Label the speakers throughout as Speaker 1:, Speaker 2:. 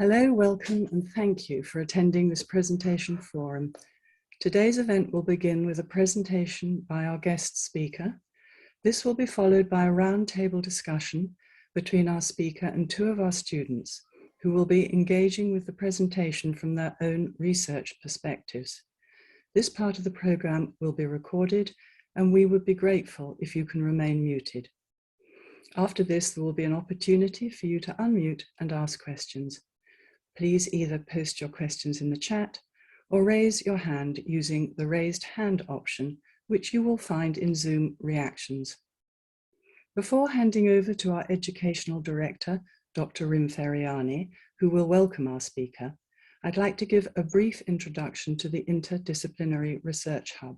Speaker 1: Hello, welcome, and thank you for attending this presentation forum. Today's event will begin with a presentation by our guest speaker. This will be followed by a roundtable discussion between our speaker and two of our students who will be engaging with the presentation from their own research perspectives. This part of the program will be recorded, and we would be grateful if you can remain muted. After this, there will be an opportunity for you to unmute and ask questions. Please either post your questions in the chat or raise your hand using the raised hand option, which you will find in Zoom reactions. Before handing over to our educational director, Dr. Rim Feriani, who will welcome our speaker, I'd like to give a brief introduction to the Interdisciplinary Research Hub.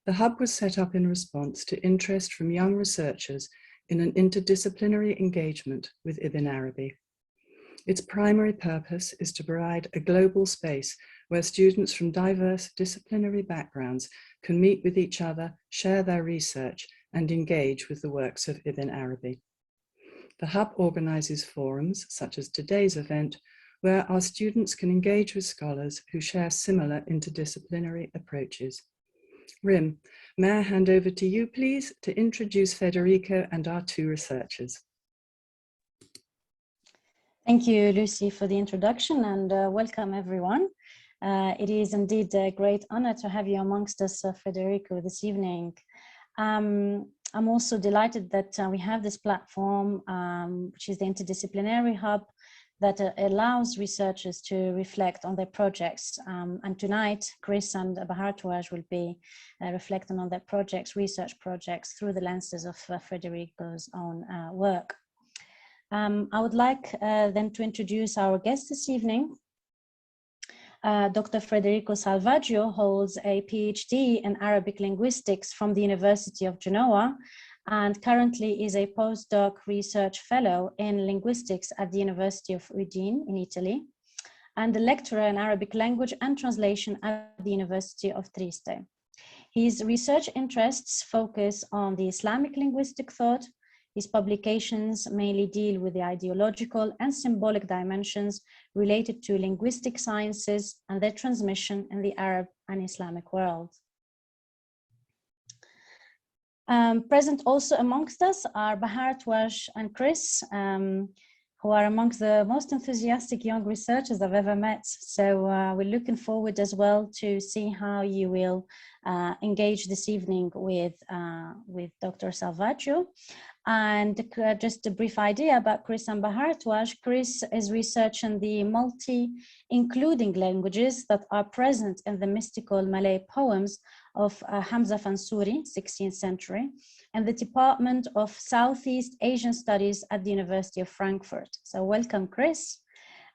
Speaker 1: The Hub was set up in response to interest from young researchers in an interdisciplinary engagement with Ibn Arabi. Its primary purpose is to provide a global space where students from diverse disciplinary backgrounds can meet with each other, share their research, and engage with the works of Ibn Arabi. The Hub organizes forums, such as today's event, where our students can engage with scholars who share similar interdisciplinary approaches. Rim, may I hand over to you, please, to introduce Federico and our two researchers.
Speaker 2: Thank you, Lucy, for the introduction, and welcome everyone. It is indeed a great honor to have you amongst us, Federico, this evening. I'm also delighted that we have this platform, which is the Interdisciplinary Hub, that allows researchers to reflect on their projects. And tonight, Chris and Bharatwaj will be reflecting on their projects, research projects, through the lenses of Federico's own work. I would like then to introduce our guest this evening. Dr. Federico Salvaggio holds a PhD in Arabic linguistics from the University of Genoa and currently is a postdoc research fellow in linguistics at the University of Udine in Italy and a lecturer in Arabic language and translation at the University of Trieste. His research interests focus on the Islamic linguistic thought. His publications mainly deal with the ideological and symbolic dimensions related to linguistic sciences and their transmission in the Arab and Islamic world. Present also amongst us are Bharatwaj and Chris, who are amongst the most enthusiastic young researchers I've ever met. So we're looking forward as well to see how you will engage this evening with Dr. Salvaggio. And just a brief idea about Chris and Bharatwaj. Chris is researching the including languages that are present in the mystical Malay poems of Hamza Fansuri, 16th century, and the Department of Southeast Asian Studies at the University of Frankfurt. So welcome, Chris.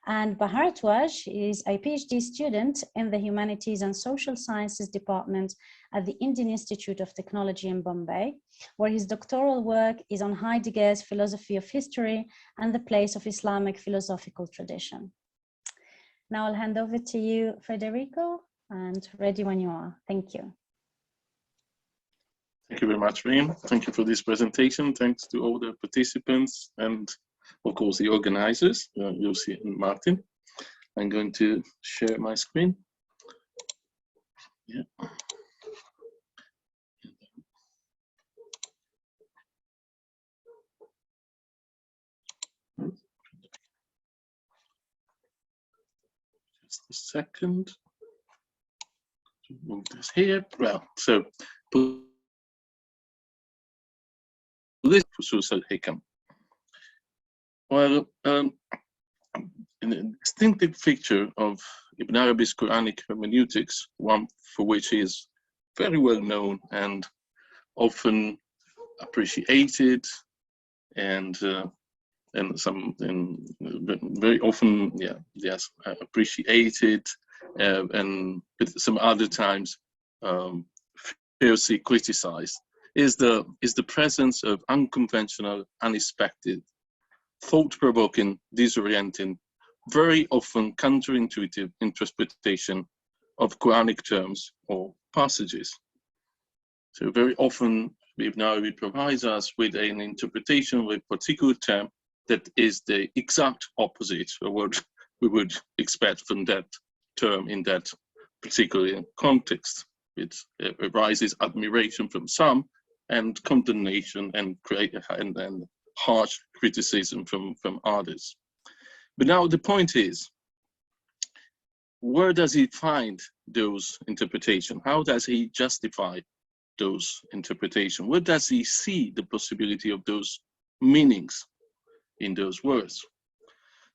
Speaker 2: And Bharatwaj is a PhD student in the Humanities and Social Sciences Department at the Indian Institute of Technology in Bombay, where his doctoral work is on Heidegger's philosophy of history and the place of Islamic philosophical tradition. Now I'll hand over to you, Federico, and ready when you are. Thank you.
Speaker 3: Thank you very much, Reem. Thank you for this presentation. Thanks to all the participants and of course, the organizers, Lucy and Martin. I'm going to share my screen. Yeah. Just a second. Move this here. Well, so this Fuṣūṣ al-Ḥikam. Well, a distinctive feature of Ibn Arabi's Quranic hermeneutics, one for which he is very well known and often appreciated, and very often, yeah, yes, appreciated, and some other times fiercely criticized, is the presence of unconventional, unexpected, thought-provoking, disorienting, very often counterintuitive interpretation of Quranic terms or passages. So very often, Ibn Arabi provides us with an interpretation of a particular term that is the exact opposite of what we would expect from that term in that particular context. It arises admiration from some and condemnation and harsh criticism from others. But now the point is, where does he find those interpretations? How does he justify those interpretations? Where does he see the possibility of those meanings in those words?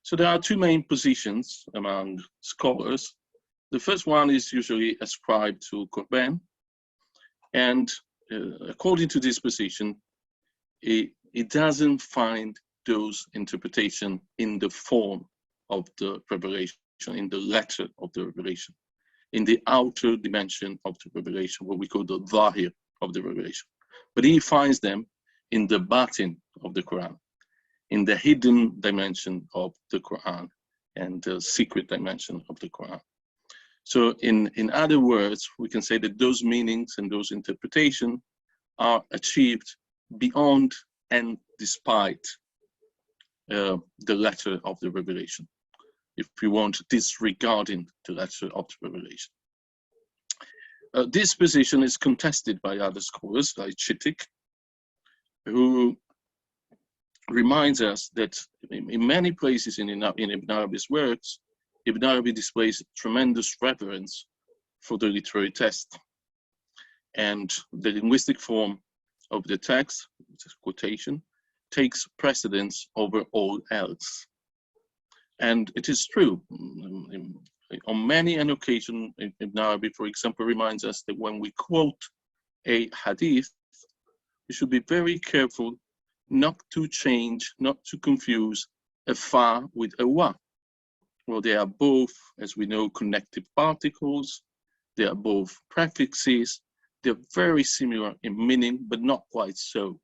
Speaker 3: So there are two main positions among scholars. The first one is usually ascribed to Corbin, and according to this position, it doesn't find those interpretations in the form of the revelation, in the letter of the revelation, in the outer dimension of the revelation, what we call the Zahir of the revelation. But he finds them in the Batin of the Quran, in the hidden dimension of the Quran and the secret dimension of the Quran. So in other words, we can say that those meanings and those interpretations are achieved beyond and despite the letter of the revelation, if we want, disregarding the letter of the revelation. This position is contested by other scholars like Chittick, who reminds us that in many places in Ibn Arabi's works, Ibn Arabi displays tremendous reverence for the literary text, and the linguistic form of the text, which is quotation, takes precedence over all else. And it is true. On many an occasion, Ibn Arabi, for example, reminds us that when we quote a hadith, we should be very careful not to change, not to confuse a fa with a wa. Well, they are both, as we know, connective particles. They are both prefixes. They're very similar in meaning, but not quite so.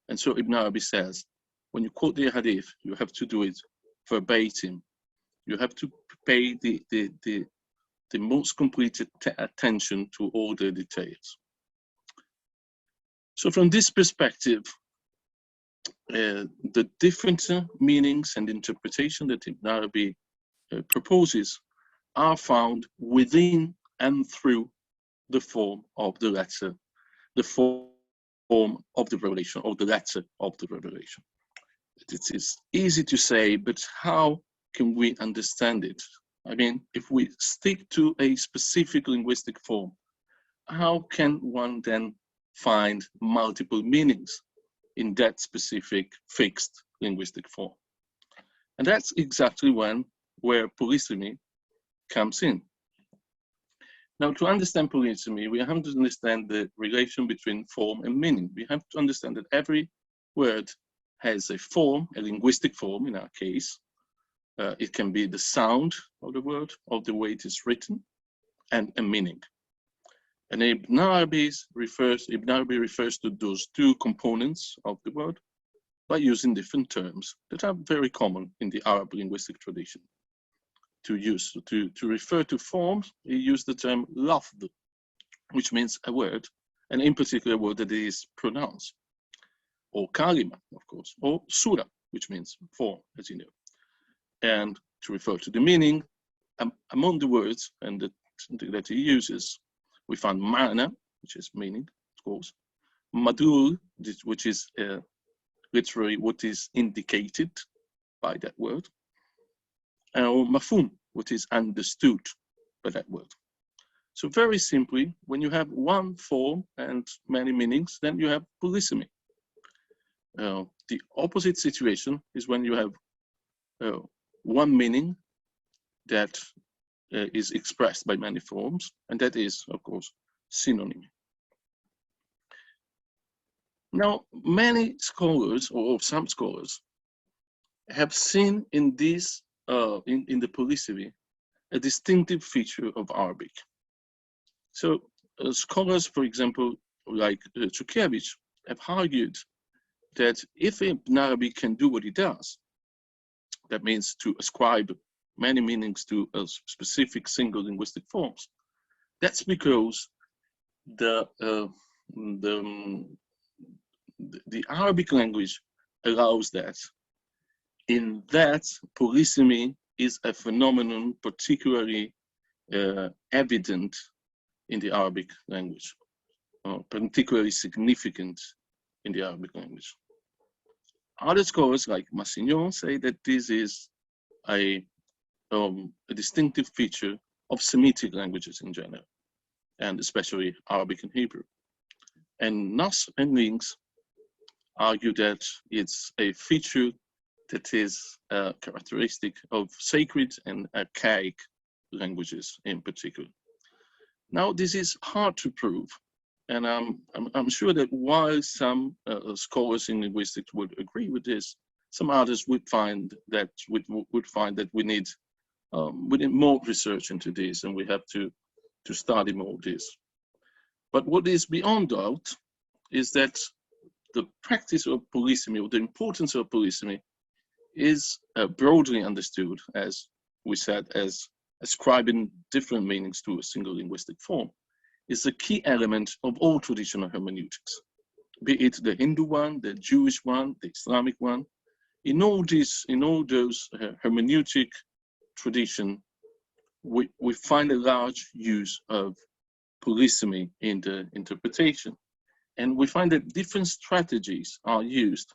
Speaker 3: And so Ibn Arabi says, when you quote the hadith, you have to do it verbatim. You have to pay the most complete attention to all the details. So from this perspective, the different meanings and interpretation that Ibn Arabi proposes are found within and through the form of the letter, the form of the revelation, or the letter of the revelation. It is easy to say, but how can we understand it? I mean, if we stick to a specific linguistic form, how can one then find multiple meanings in that specific fixed linguistic form? And that's exactly where polysemy comes in. Now, to understand polysemy, we have to understand the relation between form and meaning. We have to understand that every word has a form, a linguistic form in our case. It can be the sound of the word, or the way it is written, and a meaning. And Ibn Arabi refers to those two components of the word by using different terms that are very common in the Arab linguistic tradition. To refer to forms, he used the term lafd, which means a word, and in particular a word that is pronounced, or kalima, of course, or surah, which means form, as you know. And to refer to the meaning, among the words and that he uses, we find ma'na, which is meaning, of course, madul, which is literally what is indicated by that word, or mafhum, which is understood by that word. So very simply, when you have one form and many meanings, then you have polysemy. The opposite situation is when you have one meaning that is expressed by many forms, and that is, of course, synonymy. Now, many scholars, or some scholars, have seen in this, in the polysemy, a distinctive feature of Arabic. So scholars, for example, like Chukiewicz, have argued that if Ibn Arabi can do what he does, that means to ascribe many meanings to a specific single linguistic forms, that's because the Arabic language allows that. In that, polysemy is a phenomenon particularly evident in the Arabic language, particularly significant in the Arabic language. Other scholars like Massignon say that this is a distinctive feature of Semitic languages in general, and especially Arabic and Hebrew. And Nass and Links argue that it's a feature that is characteristic of sacred and archaic languages in particular. Now, this is hard to prove, and I'm sure that while some scholars in linguistics would agree with this, some others would find that we need more research into this, and we have to study more of this. But what is beyond doubt is that the practice of polysemy, or the importance of polysemy, is broadly understood, as we said, as ascribing different meanings to a single linguistic form, is a key element of all traditional hermeneutics, be it the Hindu one, the Jewish one, the Islamic one. In all those hermeneutic tradition, we find a large use of polysemy in the interpretation. And we find that different strategies are used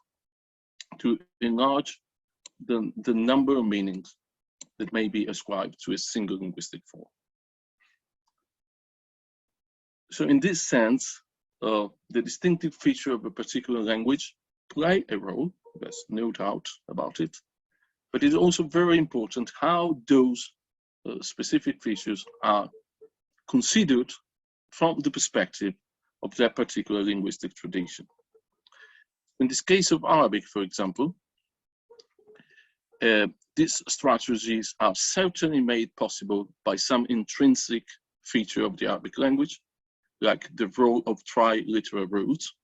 Speaker 3: to enlarge the number of meanings that may be ascribed to a single linguistic form. So in this sense, the distinctive feature of a particular language play a role, there's no doubt about it, but it's also very important how those specific features are considered from the perspective of that particular linguistic tradition. In this case of Arabic, for example, these strategies are certainly made possible by some intrinsic feature of the Arabic language, like the role of triliteral roots,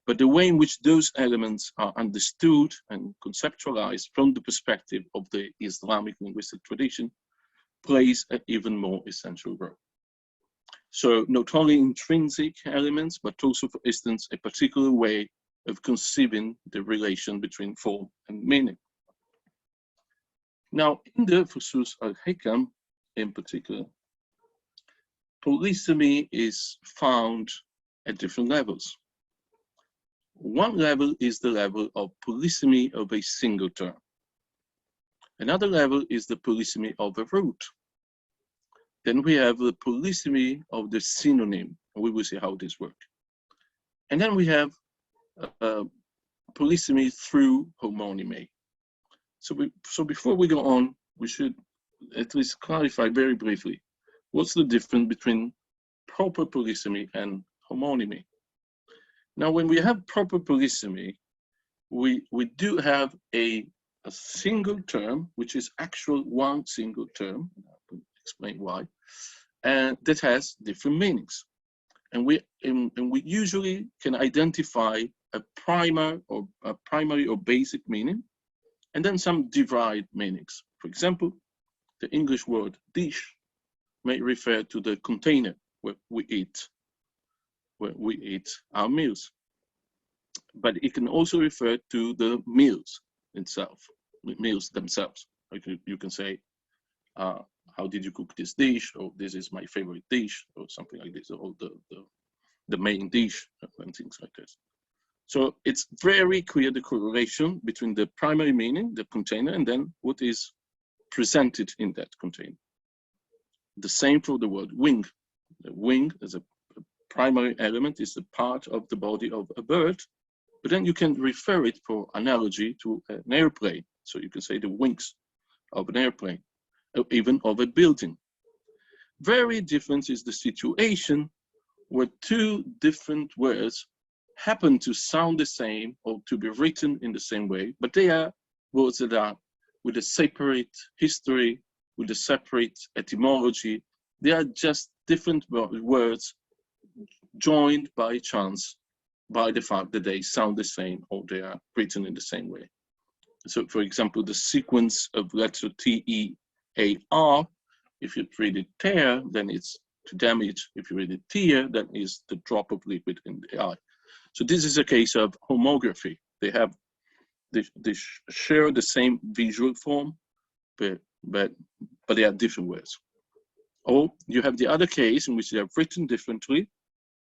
Speaker 3: but the way in which those elements are understood and conceptualized from the perspective of the Islamic linguistic tradition plays an even more essential role. So not only intrinsic elements, but also, for instance, a particular way of conceiving the relation between form and meaning. Now, in the Fuṣūṣ al-Ḥikam in particular, polysemy is found at different levels. One level is the level of polysemy of a single term. Another level is the polysemy of a root. Then we have the polysemy of the synonym, and we will see how this works. And then we have polysemy through homonymy. So before we go on, we should at least clarify very briefly, what's the difference between proper polysemy and homonymy? Now, when we have proper polysemy, we do have a single term, which is actual one single term, I'll explain why, and that has different meanings. And we usually can identify a primary or basic meaning, and then some derived meanings. For example, the English word dish may refer to the container where we eat our meals. But it can also refer to the meals themselves. Like you can say, how did you cook this dish? Or this is my favorite dish, or something like this, or the main dish, and things like this. So it's very clear the correlation between the primary meaning, the container, and then what is presented in that container. The same for the word wing. The wing as a primary element is a part of the body of a bird, but then you can refer it for analogy to an airplane. So you can say the wings of an airplane, or even of a building. Very different is the situation where two different words happen to sound the same or to be written in the same way, but they are words that are with a separate history, with a separate etymology. They are just different words joined by chance by the fact that they sound the same or they are written in the same way. So, for example, the sequence of letter T-E-A-R, if you read it tear, then it's to damage. If you read it tear, that is the drop of liquid in the eye. So this is a case of homography. They share the same visual form, but but they are different words. Or you have the other case in which they are written differently,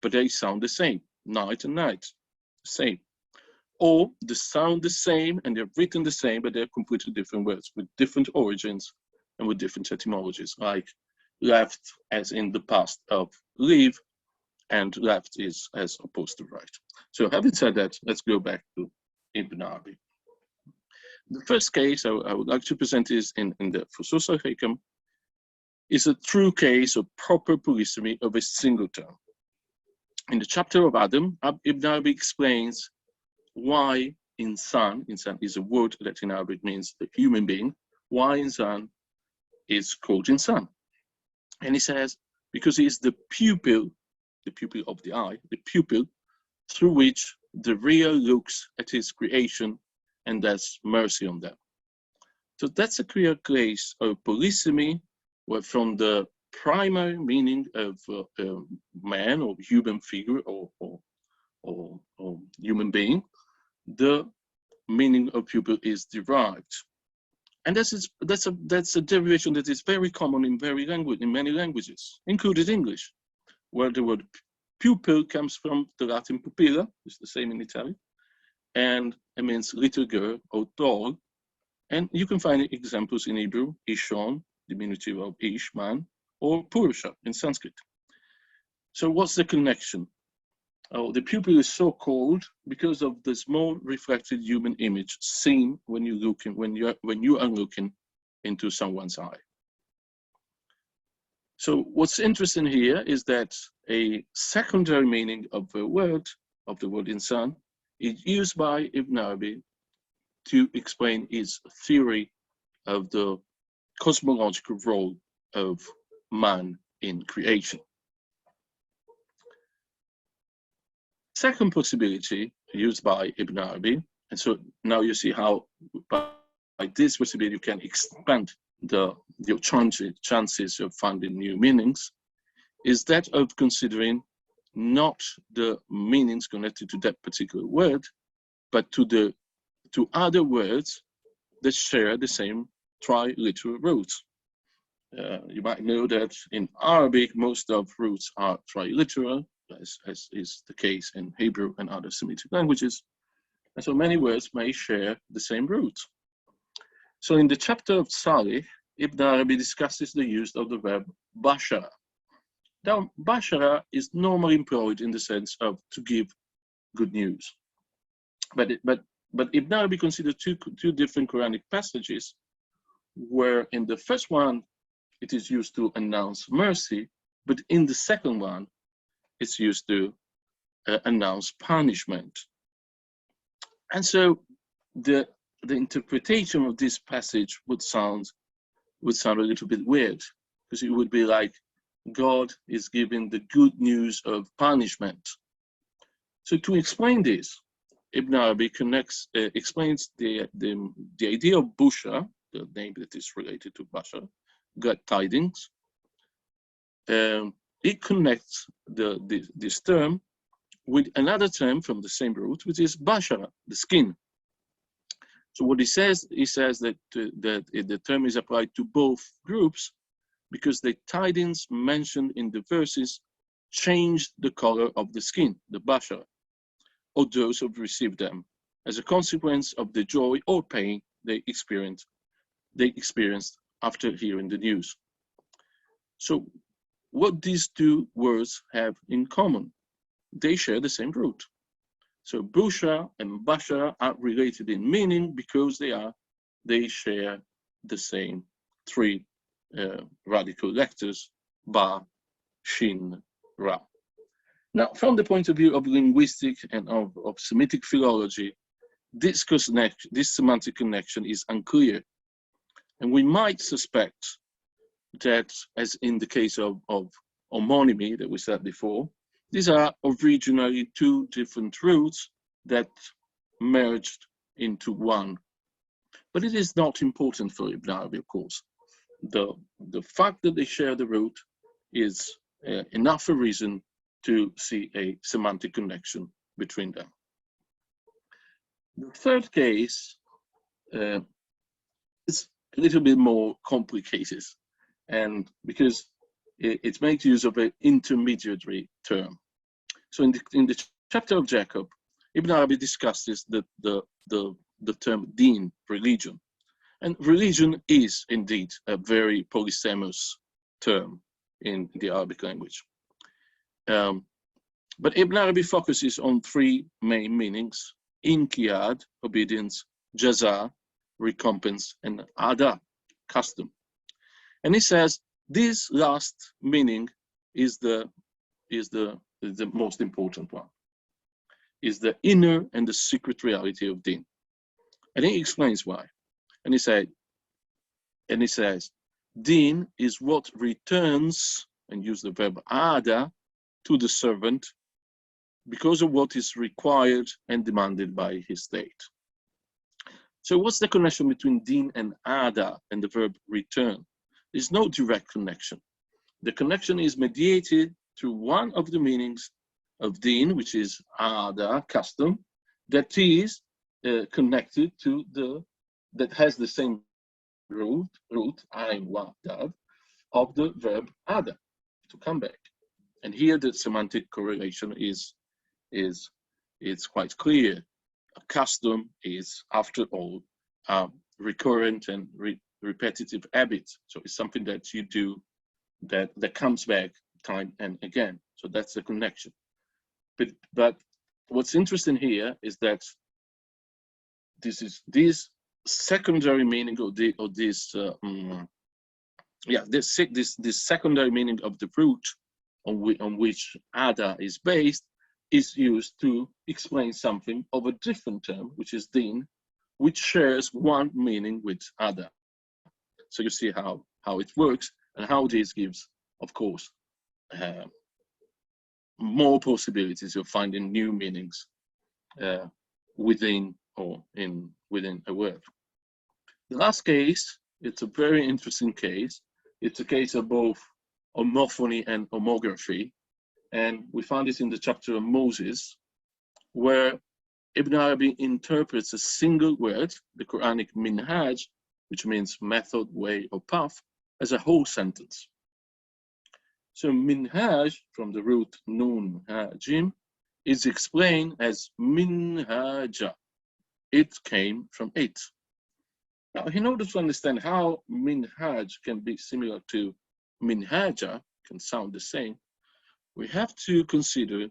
Speaker 3: but they sound the same. Night and night, same. Or they sound the same and they're written the same, but they're completely different words with different origins and with different etymologies, like left as in the past of leave, and left is as opposed to right. So having said that, let's go back to Ibn Arabi. The first case I would like to present is in the Fuṣūṣ al-Ḥikam, is a true case of proper polysemy of a single term. In the chapter of Adam, Ibn Arabi explains why insan is a word that in Arabic means the human being, why insan is called insan. And he says, because he is the pupil of the eye, the pupil through which the real looks at his creation and has mercy on them. So that's a clear case of polysemy, where from the primary meaning of man or human figure or human being, the meaning of pupil is derived. And that's a derivation that is very common in many languages, including English, where the word pupil comes from the Latin pupilla, it's the same in Italian, and it means little girl or doll. And you can find examples in Hebrew, Ishon, diminutive of Ish, man, or Purusha in Sanskrit. So what's the connection? Oh, the pupil is so called because of the small reflected human image seen when you are looking into someone's eye. So what's interesting here is that a secondary meaning of the word insan is used by Ibn Arabi to explain his theory of the cosmological role of man in creation. Second possibility used by Ibn Arabi, and so now you see how by this possibility you can expand your chances of finding new meanings, is that of considering not the meanings connected to that particular word, but to other words that share the same triliteral roots. You might know that in Arabic, most of roots are triliteral, as is the case in Hebrew and other Semitic languages. And so many words may share the same root. So in the chapter of Salih, Ibn Arabi discusses the use of the verb bashara. Now, bashara is normally employed in the sense of to give good news. But Ibn Arabi considered two different Quranic passages, where in the first one, it is used to announce mercy, but in the second one, it's used to announce punishment. And so the interpretation of this passage would sound a little bit weird, because it would be like God is giving the good news of punishment. So to explain this, Ibn Arabi explains the idea of Busha, the name that is related to Bashar, good tidings. It connects this term with another term from the same root, which is Bashara, the skin. So what he says that the term is applied to both groups because the tidings mentioned in the verses changed the color of the skin, the Bashara, or those who received them, as a consequence of the joy or pain they experienced after hearing the news. So what these two words have in common? They share the same root. So Busha and Bashara are related in meaning because they share the same three radical letters, Ba, Shin, Ra. Now, from the point of view of linguistic and of Semitic philology, this semantic connection is unclear. And we might suspect that, as in the case of homonymy that we said before, these are originally two different roots that merged into one. But it is not important for Ibn Arabi, of course. The fact that they share the root is enough a reason to see a semantic connection between them. The third case is a little bit more complicated, and because it makes use of an intermediary term. So in the chapter of Jacob, Ibn Arabi discusses the term deen, religion. And religion is indeed a very polysemous term in the Arabic language. But Ibn Arabi focuses on three main meanings: inqiyad, obedience; jaza, recompense; and ada, custom. And he says this last meaning is the most important one, is the inner and the secret reality of deen. And he explains why. And he says, deen is what returns, and use the verb ada, to the servant because of what is required and demanded by his state. So what's the connection between deen and ada and the verb return? There's no direct connection. The connection is mediated through one of the meanings of deen, which is ada, custom, that is connected to that has the same root, ayn, wa, dav, of the verb ada, to come back. And here the semantic correlation is quite clear. A custom is, after all, recurrent and repetitive habit. So it's something that you do that comes back time and again. So that's the connection. But what's interesting here is that this secondary meaning of this secondary meaning of the root on which ada is based is used to explain something of a different term, which is deen, which shares one meaning with ada. So you see how it works and how this gives, of course, more possibilities of finding new meanings within a word. The last case, it's a very interesting case. It's a case of both homophony and homography. And we found this in the chapter of Moses, where Ibn Arabi interprets a single word, the Quranic minhaj, which means method, way, or path, as a whole sentence. So minhaj, from the root nun hajim, is explained as minhaja. It came from it. Now, in order to understand how minhaj can be similar to minhaja, can sound the same, we have to consider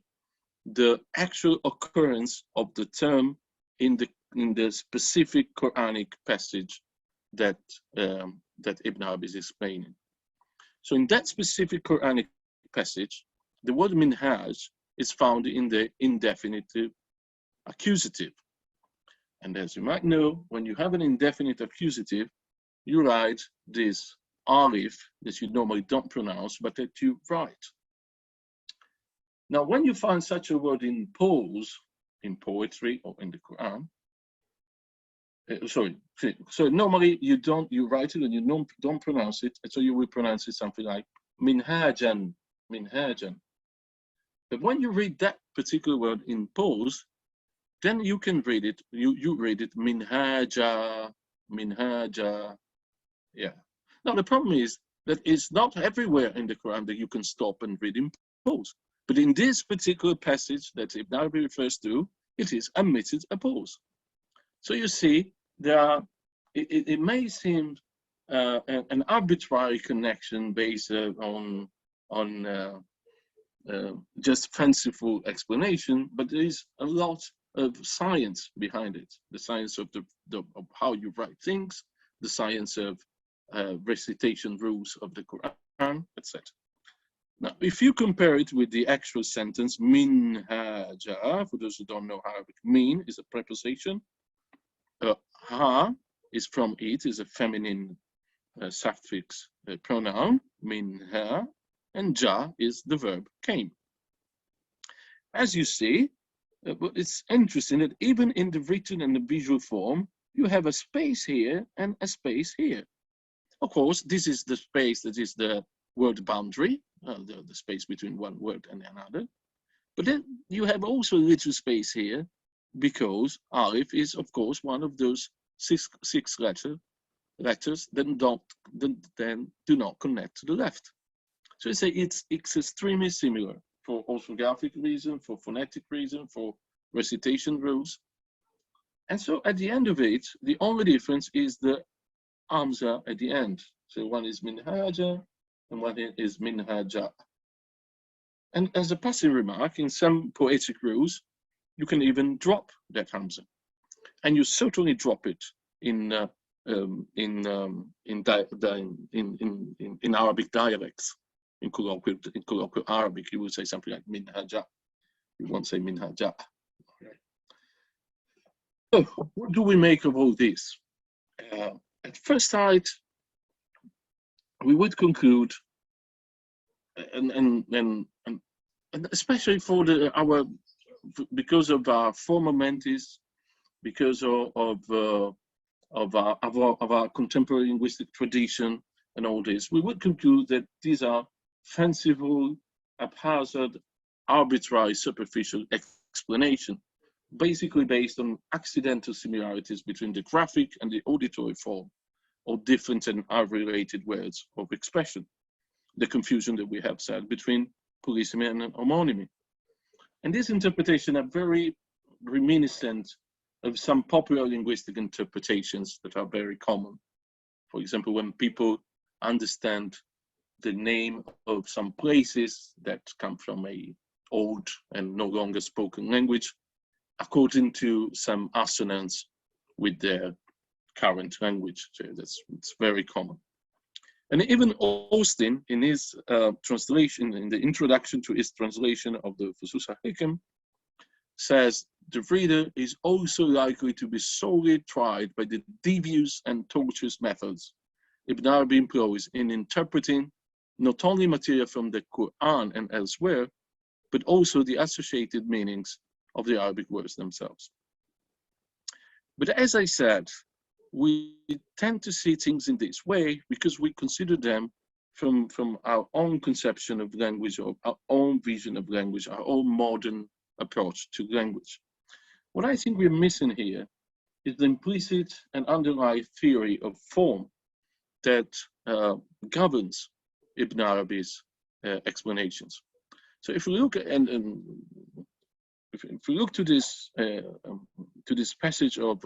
Speaker 3: the actual occurrence of the term in the specific Quranic passage that Ibn Arabi is explaining. So in that specific Quranic passage, the word minhaj is found in the indefinitive accusative. And as you might know, when you have an indefinite accusative, you write this alif that you normally don't pronounce, but that you write. Now, when you find such a word in prose, in poetry, or in the Quran, so normally you write it and you don't pronounce it, and so you will pronounce it something like minhajan, minhajan. But when you read that particular word in prose, then you can read it, you read it minhaja, minhaja, yeah. Now the problem is that it's not everywhere in the Quran that you can stop and read in prose. But in this particular passage that Ibn Arabi refers to, it is omitted a pause. So you see, it may seem an arbitrary connection based on just fanciful explanation, but there is a lot of science behind it. The science of of how you write things, the science of recitation rules of the Quran, etc. Now, if you compare it with the actual sentence, minhaja, for those who don't know Arabic, min is a preposition. Ha is from it, is a feminine suffix pronoun, minha, and ja is the verb came. As you see, it's interesting that even in the written and the visual form, you have a space here and a space here. Of course, this is the space that is the word boundary, the space between one word and another. But then you have also a little space here, because alif is, of course, one of those six letters letters then do not connect to the left. So I say it's extremely similar for orthographic reason, for phonetic reason, for recitation rules. And so at the end of it, the only difference is the hamza at the end. So one is minhaja and one is minhaja. And as a passing remark, in some poetic rules, you can even drop that hamza. And you certainly drop it in Arabic dialects. In colloquial Arabic, you will say something like minhaja. You won't say minhaja. Okay. So, what do we make of all this? At first sight, we would conclude, and especially for because of our former mentees, because of our contemporary linguistic tradition and all this, we would conclude that these are fanciful, haphazard, arbitrary, superficial explanation, basically based on accidental similarities between the graphic and the auditory form of different and unrelated words of expression. The confusion that we have said between polysemy and homonymy. And these interpretations are very reminiscent of some popular linguistic interpretations that are very common. For example, when people understand the name of some places that come from a old and no longer spoken language, according to some assonance with their current language. So it's very common. And even Austin, in his translation, in the introduction to his translation of the Fuṣūṣ al-Ḥikam, says the reader is also likely to be sorely tried by the devious and tortuous methods Ibn Arabi employs in interpreting not only material from the Quran and elsewhere, but also the associated meanings of the Arabic words themselves. But as I said, we tend to see things in this way because we consider them from our own conception of language, or our own vision of language, our own modern approach to language. What I think we're missing here is the implicit and underlying theory of form that governs Ibn Arabi's explanations. So if we look at, if we look to this passage of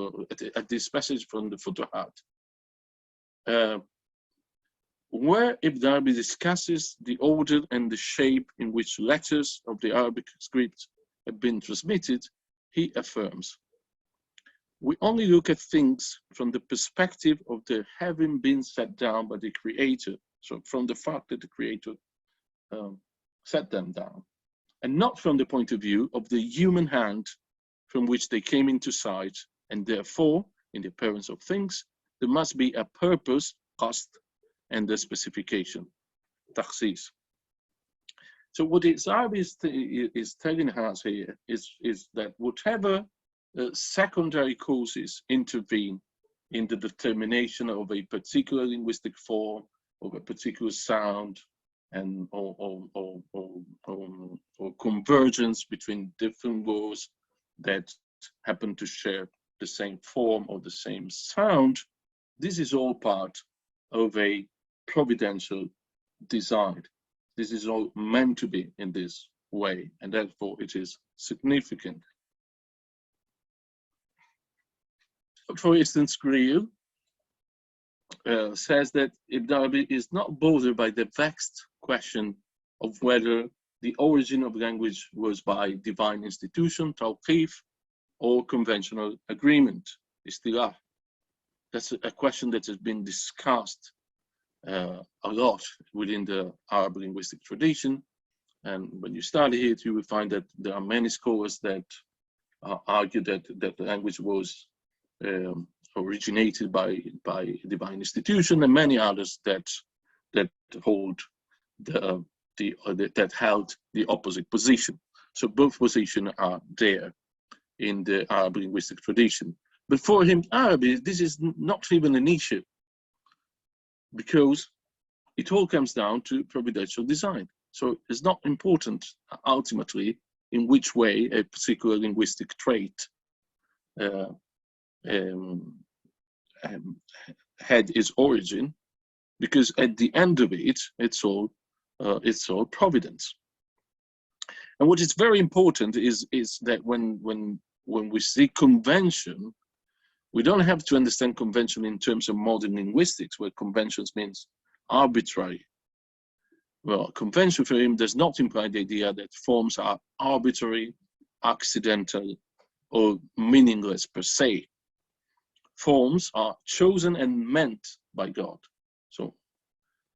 Speaker 3: at this passage from the Futuhat, where Ibn Arabi discusses the order and the shape in which letters of the Arabic script have been transmitted, he affirms, we only look at things from the perspective of their having been set down by the Creator, so from the fact that the Creator set them down, and not from the point of view of the human hand from which they came into sight, and therefore, in the appearance of things, there must be a purpose, qasd, and a specification, takhsis. So what Arabi is telling us here is that whatever secondary causes intervene in the determination of a particular linguistic form, of a particular sound, and or convergence between different words that happen to share the same form or the same sound, this is all part of a providential design. This is all meant to be in this way, and therefore it is significant. For instance, Greer says that Ibn Arabi is not bothered by the vexed question of whether the origin of language was by divine institution, tawqif, or conventional agreement, istilah. That's a question that has been discussed a lot within the Arab linguistic tradition. And when you study it, you will find that there are many scholars that argue that the language was originated by divine institution, and many others that hold that held the opposite position. So both positions are there in the Arab linguistic tradition. But for him, Arabic, this is not even an issue, because it all comes down to providential design. So it's not important ultimately in which way a particular linguistic trait had its origin, because at the end of it, it's all providence. And what is very important is that when we see convention, we don't have to understand convention in terms of modern linguistics, where conventions means arbitrary. Well, convention for him does not imply the idea that forms are arbitrary, accidental, or meaningless per se. Forms are chosen and meant by God. So,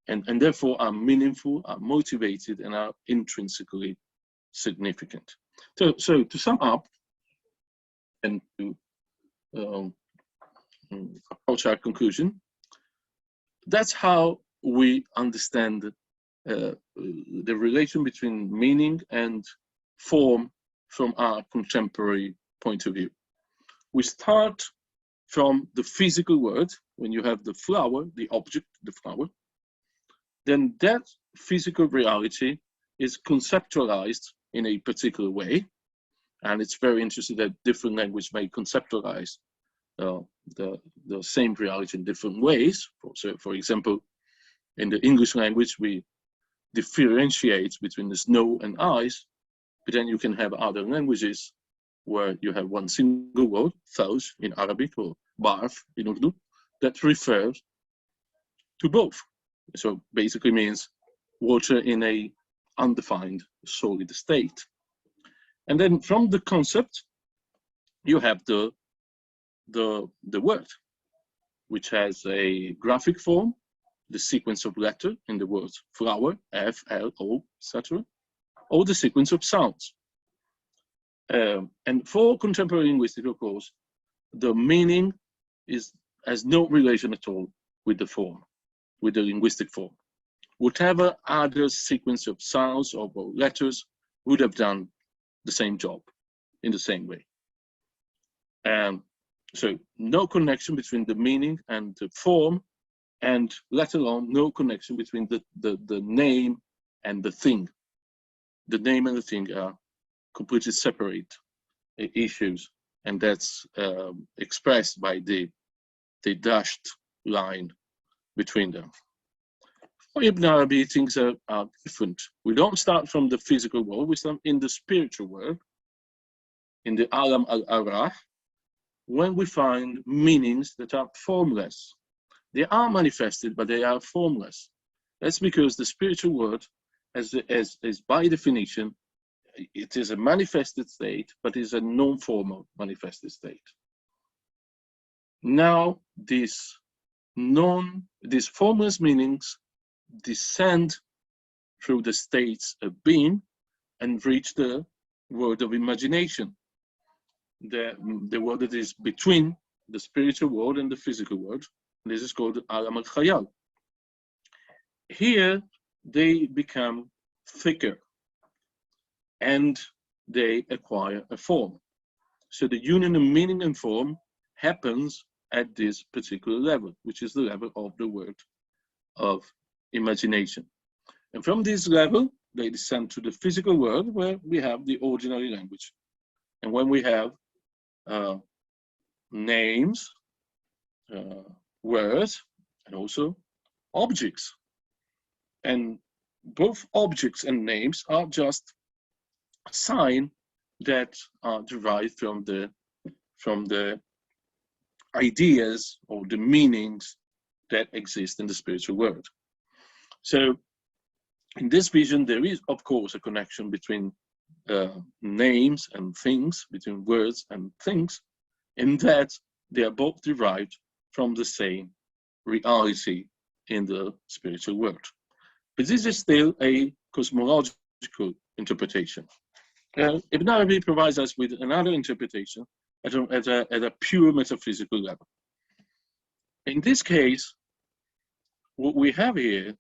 Speaker 3: and therefore are meaningful, are motivated, and are intrinsically significant. So to sum up and to approach our conclusion, that's how we understand the relation between meaning and form from our contemporary point of view. We start from the physical world. When you have the flower, the object, the flower, then that physical reality is conceptualized in a particular way. And it's very interesting that different languages may conceptualize the same reality in different ways. So, for example, in the English language, we differentiate between the snow and ice, but then you can have other languages where you have one single word, Fuṣūṣ in Arabic or barf in Urdu, that refers to both. So basically means water in a undefined solid state. And then from the concept, you have the word, which has a graphic form, the sequence of letters in the words flower, F, L, O, etc., or the sequence of sounds. And for contemporary linguistics, of course, the meaning has no relation at all with the form, with the linguistic form. Whatever other sequence of sounds or letters would have done the same job in the same way. So no connection between the meaning and the form, and let alone no connection between the name and the thing. The name and the thing are completely separate issues, and that's expressed by the dashed line between them. For Ibn Arabi, things are different. We don't start from the physical world, we start in the spiritual world, in the alam al-arwah, when we find meanings that are formless. They are manifested, but they are formless. That's because the spiritual world, as by definition, it is a manifested state, but is a non-formal manifested state. Now, these formless meanings descend through the states of being and reach the world of imagination, the world that is between the spiritual world and the physical world. This is called alam al-khayal. Here, they become thicker and they acquire a form. So the union of meaning and form happens at this particular level, which is the level of the world of imagination. And from this level, they descend to the physical world, where we have the ordinary language. And when we have names, words, and also objects. And both objects and names are just a sign that are derived from the ideas or the meanings that exist in the spiritual world. So in this vision, there is, of course, a connection between names and things, between words and things, in that they are both derived from the same reality in the spiritual world. But this is still a cosmological interpretation. Ibn Arabi provides us with another interpretation at a pure metaphysical level. In this case, what we have here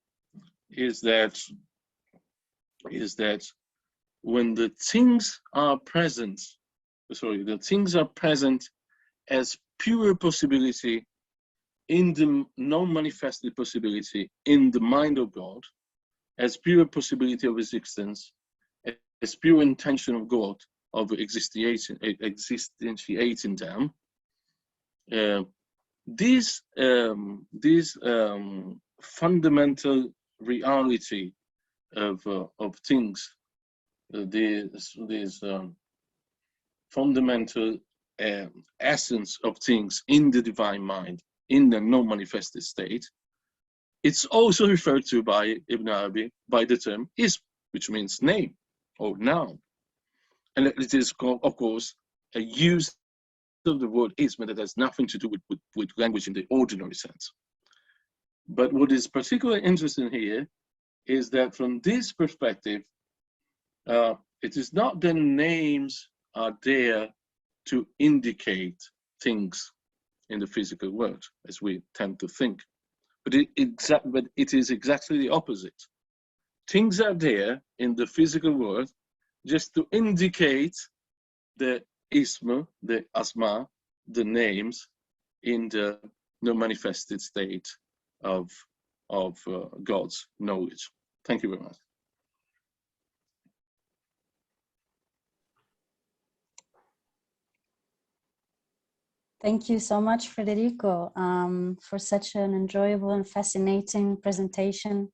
Speaker 3: is that when the things are present, the things are present as pure possibility in the non-manifested possibility in the mind of God, as pure possibility of existence, as pure intention of God of existentiating them, this fundamental reality of things, this fundamental essence of things in the divine mind, in the non-manifested state, it's also referred to by Ibn Arabi by the term ism, which means name or noun. And it is, of course, a use of the word ism that has nothing to do with language in the ordinary sense. But what is particularly interesting here is that from this perspective, it is not that names are there to indicate things in the physical world, as we tend to think. But it is exactly the opposite. Things are there in the physical world just to indicate the ism, the asma, the names in the non-manifested state of God's knowledge. Thank you very much.
Speaker 2: Thank you so much, Federico, for such an enjoyable and fascinating presentation,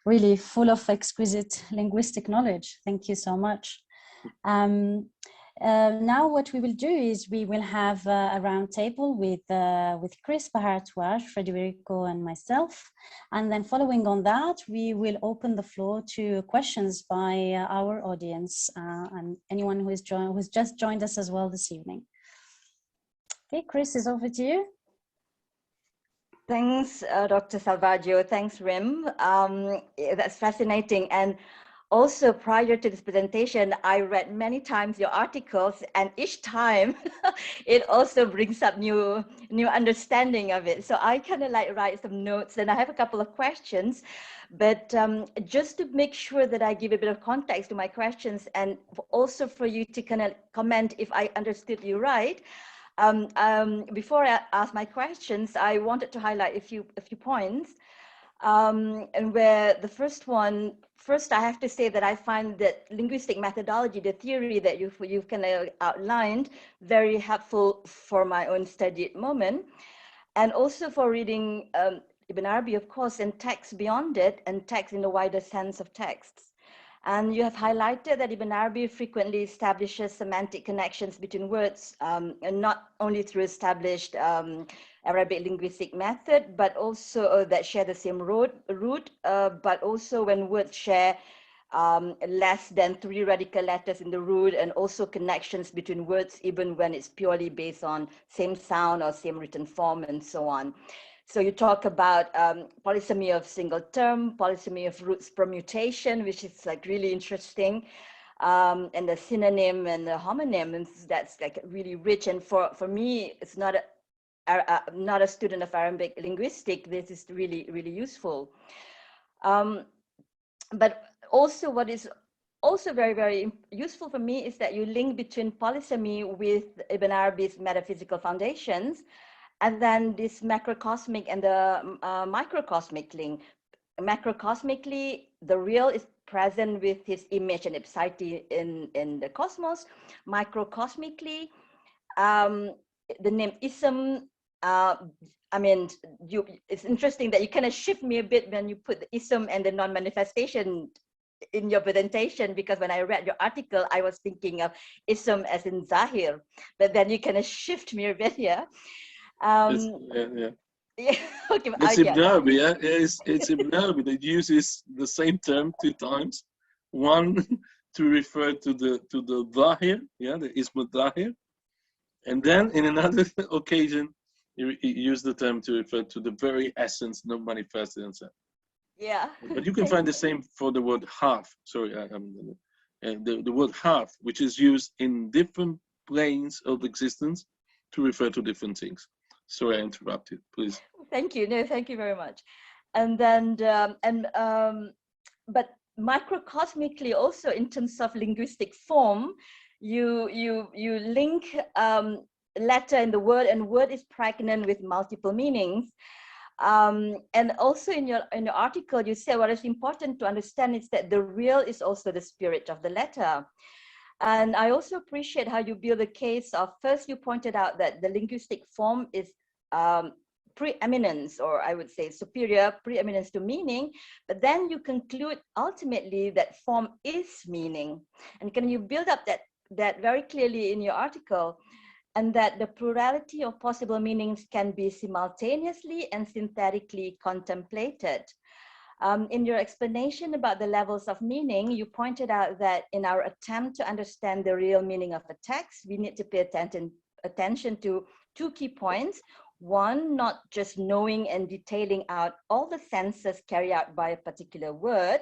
Speaker 2: really full of exquisite linguistic knowledge. Thank you so much. Now what we will do is we will have a round table with Chris Bahartouaj, Federico and myself. And then following on that, we will open the floor to questions by our audience and anyone who has just joined us as well this evening. Okay, Chris, is over to you.
Speaker 4: Thanks, Dr. Salvaggio. Thanks, Rim. That's fascinating. And also, prior to this presentation, I read many times your articles, and each time it also brings up new understanding of it. So I kind of like write some notes, and I have a couple of questions. But just to make sure that I give a bit of context to my questions, and also for you to kind of comment if I understood you right. Before I ask my questions, I wanted to highlight a few points, and where the first, I have to say that I find that linguistic methodology, the theory that you've kind of outlined, very helpful for my own study at the moment, and also for reading Ibn Arabi, of course, and texts beyond it, and texts in the wider sense of texts. And you have highlighted that Ibn Arabi frequently establishes semantic connections between words, and not only through established Arabic linguistic method, but also that share the same root, but also when words share less than 3 radical letters in the root, and also connections between words, even when it's purely based on same sound or same written form and so on. So you talk about polysemy of single term, polysemy of roots permutation, which is like really interesting, and the synonym and the homonym, that's like really rich. And for me, it's not a student of Arabic linguistics. This is really useful. But also, what is also very useful for me is that you link between polysemy with Ibn Arabi's metaphysical foundations, and then this macrocosmic and the microcosmic link. Macrocosmically, the real is present with his image and ipsiety in the cosmos. Microcosmically, the name ism, I mean, it's interesting that you kind of shift me a bit when you put the ism and the non-manifestation in your presentation, because when I read your article, I was thinking of ism as in zahir, but then you kind of shift me a bit here.
Speaker 3: Yeah.
Speaker 4: Okay,
Speaker 3: it's Ibn Arabi, yeah? It's Ibn Arabi that uses the same term 2 times. One to refer to the zahir, yeah, the ism zahir, and then in another occasion, he used the term to refer to the very essence, not manifested and so.
Speaker 4: Yeah.
Speaker 3: But you can find the same for the word half. Sorry, the word half, which is used in different planes of existence to refer to different things. Sorry, I interrupted. Please.
Speaker 4: Thank you. No, thank you very much. And then, but microcosmically, also in terms of linguistic form, you link letter in the word, and word is pregnant with multiple meanings. And also in your article, you say what is important to understand is that the real is also the spirit of the letter. And I also appreciate how you build a case of, first you pointed out that the linguistic form is preeminence, or I would say superior preeminence to meaning, but then you conclude ultimately that form is meaning. And can you build up that very clearly in your article, and that the plurality of possible meanings can be simultaneously and synthetically contemplated. In your explanation about the levels of meaning, you pointed out that in our attempt to understand the real meaning of a text, we need to pay attention to two key points. One, not just knowing and detailing out all the senses carried out by a particular word,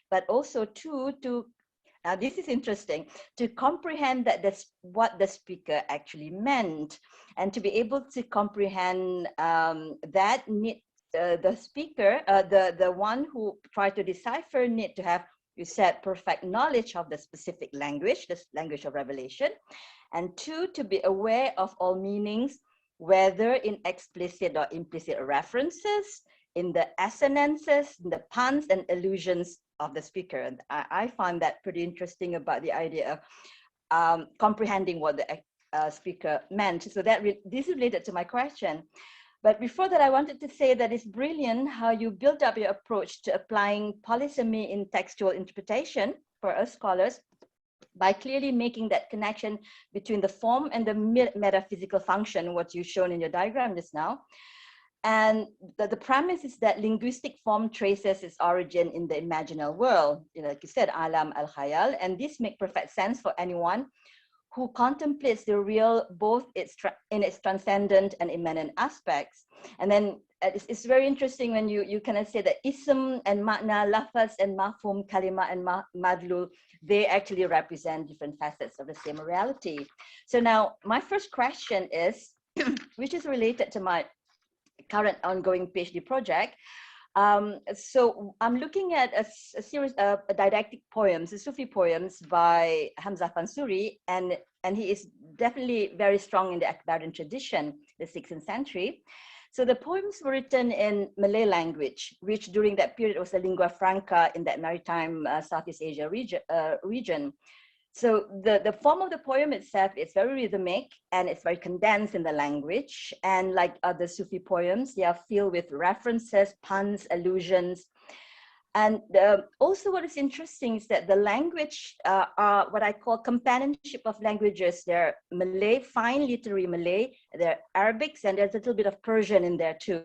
Speaker 4: but also two, now this is interesting, to comprehend that what the speaker actually meant. And to be able to comprehend that, the speaker, the one who tried to decipher, need to have, you said, perfect knowledge of the specific language, the language of revelation. And two, to be aware of all meanings, whether in explicit or implicit references, in the assonances, in the puns and allusions of the speaker. And I find that pretty interesting about the idea of comprehending what the speaker meant. So this is related to my question. But before that, I wanted to say that it's brilliant how you built up your approach to applying polysemy in textual interpretation for us scholars, by clearly making that connection between the form and the metaphysical function, what you've shown in your diagram just now. And the premise is that linguistic form traces its origin in the imaginal world, like you said, alam al-khayal, and this makes perfect sense for anyone who contemplates the real, both in its transcendent and immanent aspects. And then it's very interesting when you kind of say that ism and makna, lafaz and mafhum, kalima and madlul, they actually represent different facets of the same reality. So now my first question is, which is related to my current ongoing PhD project. So I'm looking at a series of didactic poems, Sufi poems by Hamza Fansuri, and he is definitely very strong in the Akbarian tradition, the 16th century. So the poems were written in Malay language, which during that period was a lingua franca in that maritime Southeast Asia region. So the form of the poem itself is very rhythmic and it's very condensed in the language. And like other Sufi poems, they are filled with references, puns, allusions. And also what is interesting is that the language are what I call companionship of languages. They're Malay, fine literary Malay, they're Arabics, and there's a little bit of Persian in there too.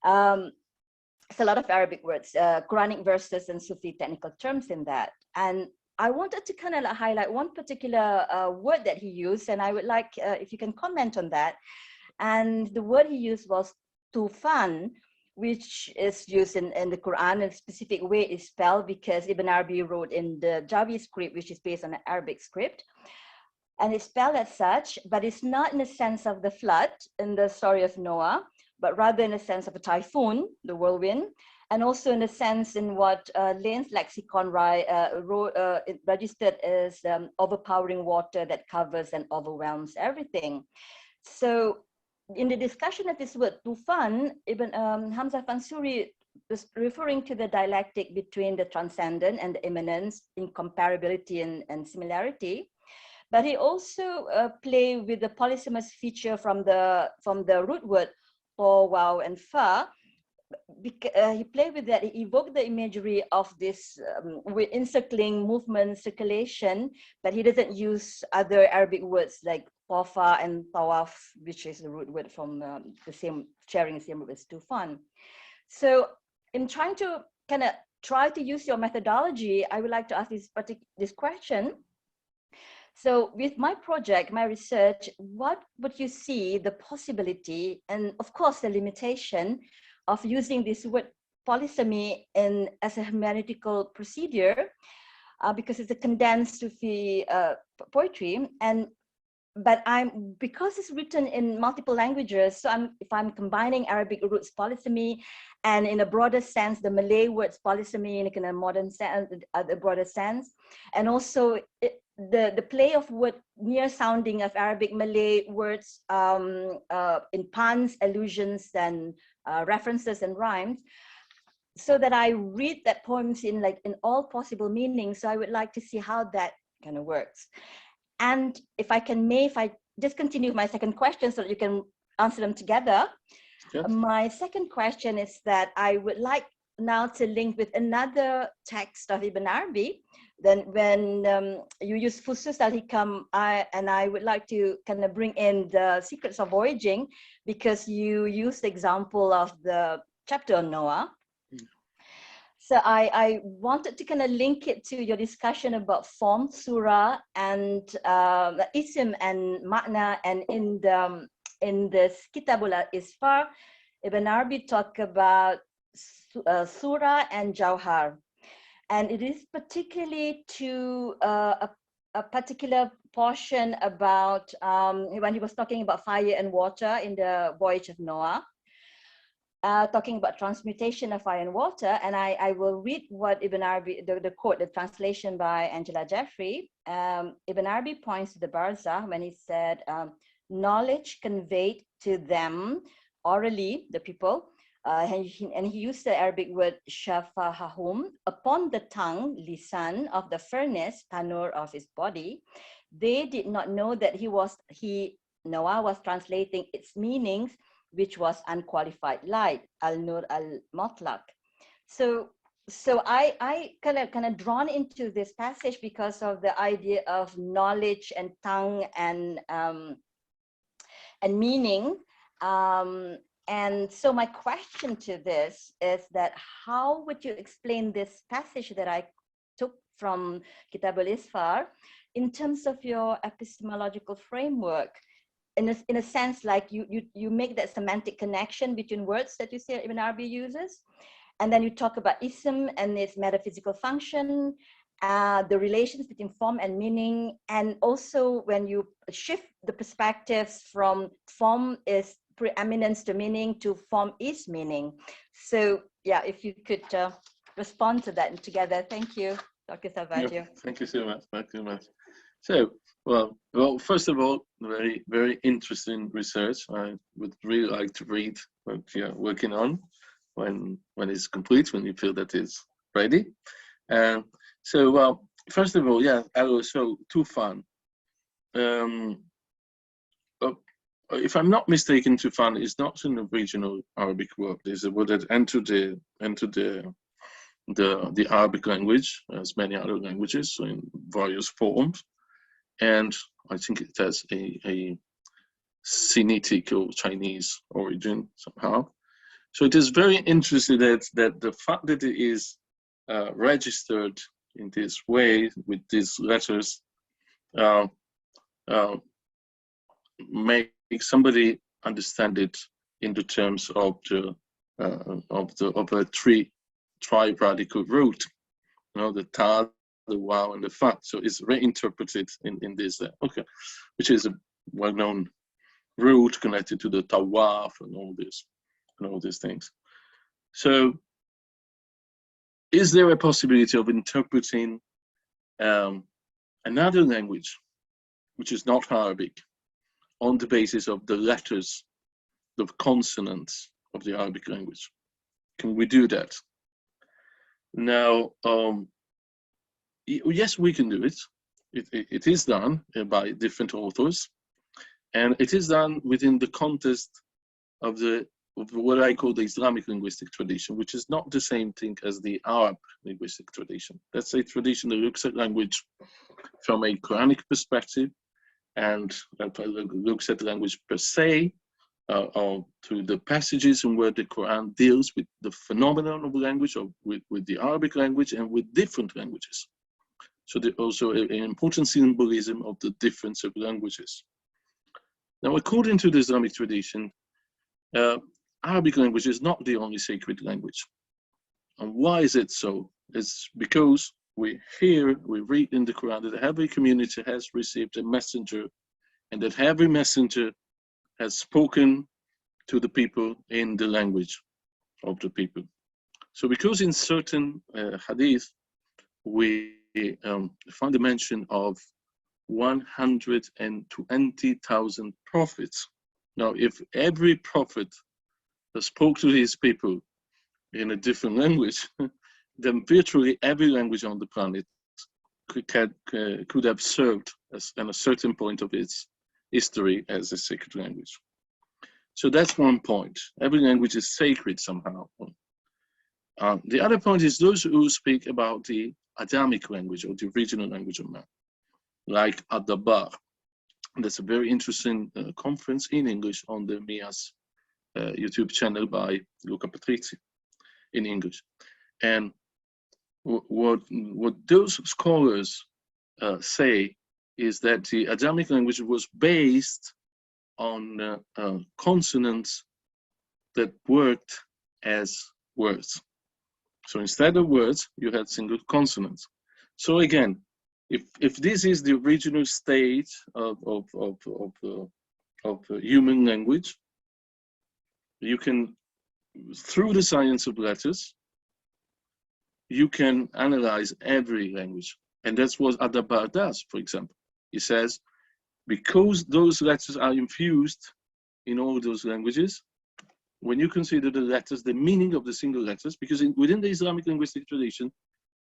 Speaker 4: It's a lot of Arabic words, Quranic verses and Sufi technical terms in that. And I wanted to kind of highlight one particular word that he used, and I would like if you can comment on that. And the word he used was tufan, which is used in the Quran in a specific way is spelled because Ibn Arabi wrote in the Jawi script, which is based on an Arabic script. And it's spelled as such, but it's not in the sense of the flood in the story of Noah, but rather in the sense of a typhoon, the whirlwind, and also in a sense in what Lane's lexicon registered as overpowering water that covers and overwhelms everything. So in the discussion of this word tufan, Ibn Hamza Fansuri was referring to the dialectic between the transcendent and the immanence in comparability and similarity. But he also played with the polysemous feature from the root word for, wow, and fa. He played with that, he evoked the imagery of this with encircling movement, circulation, but he doesn't use other Arabic words like tawafa and tawaf, which is the root word from sharing the same root as tufan. So in trying to kind of try to use your methodology, I would like to ask this question. So with my project, my research, what would you see the possibility and of course the limitation of using this word polysemy as a hermeneutical procedure, because it's a condensed Sufi poetry, but because it's written in multiple languages, so if I'm combining Arabic roots polysemy and in a broader sense the Malay words polysemy in a modern sense, the broader sense, and also the play of word near sounding of Arabic Malay words in puns, allusions, and references and rhymes, so that I read that poems in all possible meanings. So I would like to see how that kind of works. And if I just continue my second question so that you can answer them together.
Speaker 3: Yes.
Speaker 4: My second question is that I would like now to link with another text of Ibn Arabi. Then when you use Fuṣūṣ al-Ḥikam, I would like to kind of bring in the secrets of voyaging, because you use the example of the chapter on Noah. So I wanted to kind of link it to your discussion about form, surah, and ism and ma'na. And in this Kitabul al-Isfar, Ibn Arabi talk about surah and jawhar. And it is particularly to a particular portion about when he was talking about fire and water in the voyage of Noah. Talking about transmutation of fire and water, and I will read what Ibn Arabi, the quote, the translation by Angela Jeffrey. Ibn Arabi points to the Barzah when he said, knowledge conveyed to them orally, the people, and he used the Arabic word shafahahum, upon the tongue, lisan, of the furnace, tanur, of his body. They did not know that Noah was translating its meanings, which was unqualified light, al-nur al-mutlaq. So I kind of drawn into this passage because of the idea of knowledge and tongue and meaning. And so my question to this is that how would you explain this passage that I took from Kitab al-Isfar in terms of your epistemological framework? In a sense, like you make that semantic connection between words that you say Ibn Arabi uses, and then you talk about ism and its metaphysical function, the relations between form and meaning, and also when you shift the perspectives from form is preeminence to meaning to form is meaning. So yeah, if you could respond to that together. Thank you, Dr. Salvaggio.
Speaker 3: Yeah, thank you so much. Thank you so much. So, well, first of all, very, very interesting research. I would really like to read what you're working on when it's complete, when you feel that it's ready. So, well, first of all, yeah, so Tufan. If I'm not mistaken, Tufan is not an original Arabic word. It's a word that entered the Arabic language, as many other languages, so in various forms. And I think it has a Sinitic or Chinese origin somehow. So it is very interesting that the fact that it is registered in this way with these letters make somebody understand it in the terms of a tri-radical root, the ta, the wow, and the fa. So it's reinterpreted in this, which is a well-known root connected to the tawaf and all these things. So, is there a possibility of interpreting another language, which is not Arabic, on the basis of the letters, the consonants of the Arabic language? Can we do that? Now, yes, we can do it. It is done by different authors, and it is done within the context of what I call the Islamic linguistic tradition, which is not the same thing as the Arab linguistic tradition. That's a tradition that looks at language from a Quranic perspective, and looks at language per se, or through the passages in where the Quran deals with the phenomenon of language, or with the Arabic language and with different languages. So there's also an important symbolism of the difference of languages. Now, according to the Islamic tradition, Arabic language is not the only sacred language. And why is it so? It's because we read in the Quran that every community has received a messenger, and that every messenger has spoken to the people in the language of the people. So because in certain hadith, we find the mention of 120,000 prophets. Now, if every prophet spoke to his people in a different language, then virtually every language on the planet could have served at a certain point of its history as a sacred language. So that's one point. Every language is sacred somehow. The other point is those who speak about the Adamic language or the original language of man, like Adabar. That's a very interesting conference in English on the MIAS YouTube channel by Luca Patrizi in English. And what those scholars say is that the Adamic language was based on consonants that worked as words. So instead of words, you had single consonants. So again, if this is the original state of human language, you can, through the science of letters, you can analyze every language. And that's what Adabar does, for example. He says, because those letters are infused in all those languages, when you consider the letters, the meaning of the single letters, because within the Islamic linguistic tradition,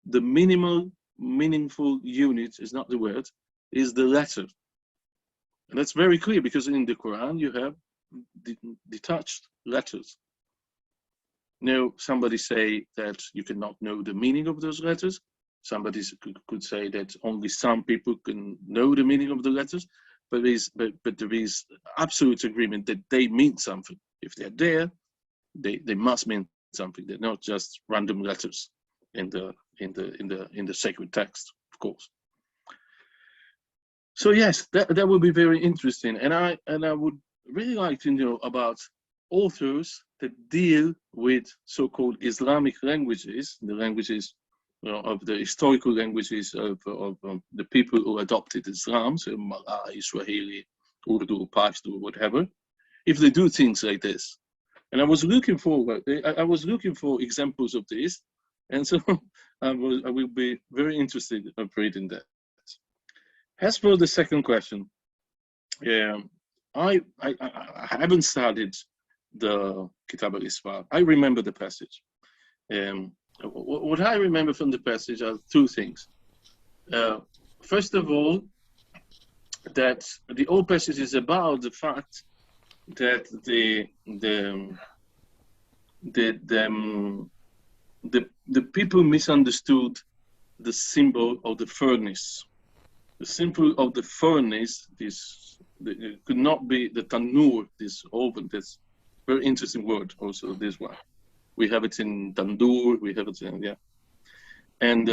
Speaker 3: the minimal meaningful unit is not the word, is the letter. And that's very clear because in the Quran you have detached letters. Now, somebody say that you cannot know the meaning of those letters. Somebody could say that only some people can know the meaning of the letters, but there is absolute agreement that they mean something. If they're there, they must mean something. They're not just random letters in the sacred text, of course. So yes, that would be very interesting, and I would really like to know about authors that deal with so-called Islamic languages, the languages of the historical languages of the people who adopted Islam, so Malay, Swahili, Urdu, Pashto, whatever, if they do things like this. And I was looking for examples of this, and so I will be very interested in reading that. As for the second question, I haven't studied the Kitab al-Isfar. I remember the passage. What I remember from the passage are two things. First of all, that the whole passage is about the fact that the people misunderstood the symbol of the furnace. The symbol of the furnace, it could not be the tanur, this oven, this very interesting word also, this one. We have it in tandoor, we have it in, yeah. And